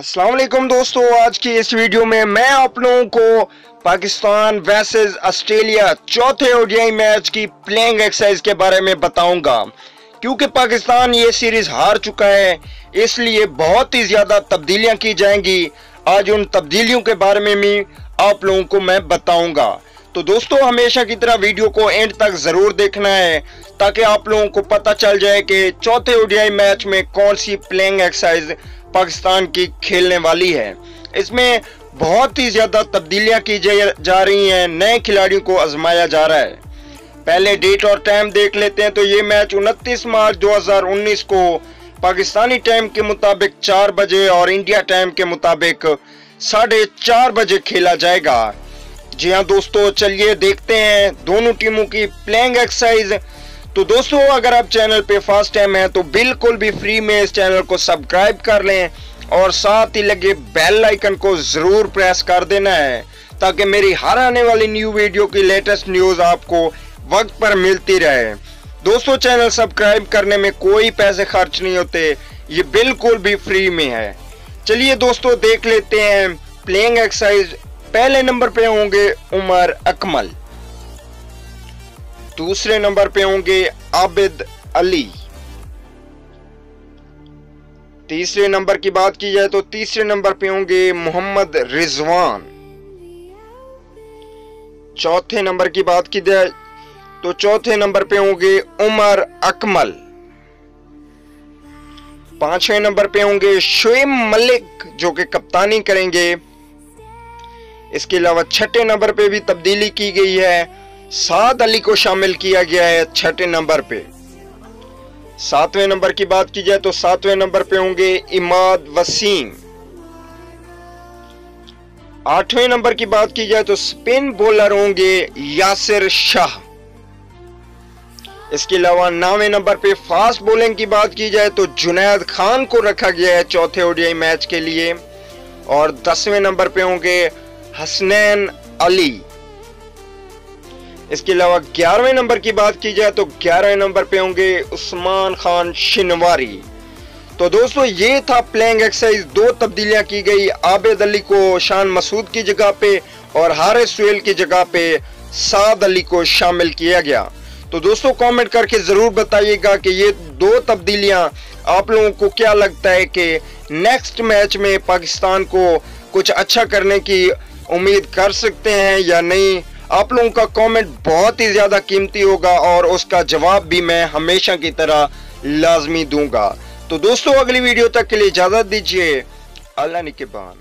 अस्सलाम वालेकुम दोस्तों, आज की इस वीडियो में मैं आप लोगों को पाकिस्तान वर्सेस ऑस्ट्रेलिया चौथे ओडीआई मैच की प्लेइंग एक्सरसाइज के बारे में बताऊंगा। क्योंकि पाकिस्तान ये सीरीज हार चुका है, इसलिए बहुत ही ज्यादा तब्दीलियां की जाएंगी। आज उन तब्दीलियों के बारे में भी आप लोगों को मैं बताऊंगा। तो दोस्तों, हमेशा की तरह वीडियो को एंड तक जरूर देखना है ताकि आप लोगों को पता चल जाए कि चौथे ओडीआई मैच में कौन सी प्लेइंग एक्सरसाइज पाकिस्तान की खेलने वाली है। इसमें बहुत ही ज्यादा तब्दीलियां की जा रही हैं, नए खिलाड़ियों को आजमाया जा रहा है। पहले डेट और टाइम देख लेते हैं। तो ये मैच 29 मार्च 2019 को पाकिस्तानी टाइम के मुताबिक 4 बजे और इंडिया टाइम के मुताबिक 4:30 बजे खेला जाएगा। जी हाँ दोस्तों, चलिए देखते हैं दोनों टीमों की प्लेइंग एक्सरसाइज। तो दोस्तों, अगर आप चैनल पे फर्स्ट टाइम है तो बिल्कुल भी फ्री में इस चैनल को सब्सक्राइब कर लें और साथ ही लगे बेल आइकन को जरूर प्रेस कर देना है ताकि मेरी हर आने वाली न्यू वीडियो की लेटेस्ट न्यूज आपको वक्त पर मिलती रहे। दोस्तों, चैनल सब्सक्राइब करने में कोई पैसे खर्च नहीं होते, ये बिल्कुल भी फ्री में है। चलिए दोस्तों, देख लेते हैं प्लेइंग एक्सरसाइज। पहले नंबर पे होंगे उमर अकमल, दूसरे नंबर पे होंगे आबिद अली, तीसरे नंबर की बात की जाए तो तीसरे नंबर पे होंगे मोहम्मद रिजवान, चौथे नंबर की बात की जाए तो चौथे नंबर पे होंगे उमर अकमल, पांचवें नंबर पे होंगे शुएब मलिक जो कि कप्तानी करेंगे। इसके अलावा छठे नंबर पे भी तब्दीली की गई है, साद अली को शामिल किया गया है छठे नंबर पे। सातवें नंबर की बात की जाए तो सातवें नंबर पे होंगे इमाद वसीम। आठवें नंबर की बात की जाए तो स्पिन बॉलर होंगे यासिर शाह। इसके अलावा 9वें नंबर पे फास्ट बॉलिंग की बात की जाए तो जुनैद खान को रखा गया है चौथे ओडीआई मैच के लिए। और 10वें नंबर पे होंगे हसनैन अली। इसके अलावा 11वें नंबर की बात की जाए तो 11वें नंबर पे होंगे उस्मान खान शिनवारी। तो दोस्तों, ये था प्लेइंग एक्सरसाइज। 2 तब्दीलियां की गई, आबिद अली को शान मसूद की जगह पे और हारिस सुहेल की जगह पे साद अली को शामिल किया गया। तो दोस्तों, कमेंट करके जरूर बताइएगा कि ये 2 तब्दीलियां आप लोगों को क्या लगता है कि नेक्स्ट मैच में पाकिस्तान को कुछ अच्छा करने की उम्मीद कर सकते हैं या नहीं। आप लोगों का कमेंट बहुत ही ज्यादा कीमती होगा और उसका जवाब भी मैं हमेशा की तरह लाजमी दूंगा। तो दोस्तों, अगली वीडियो तक के लिए इजाजत दीजिए। अल्लाह निगहबान।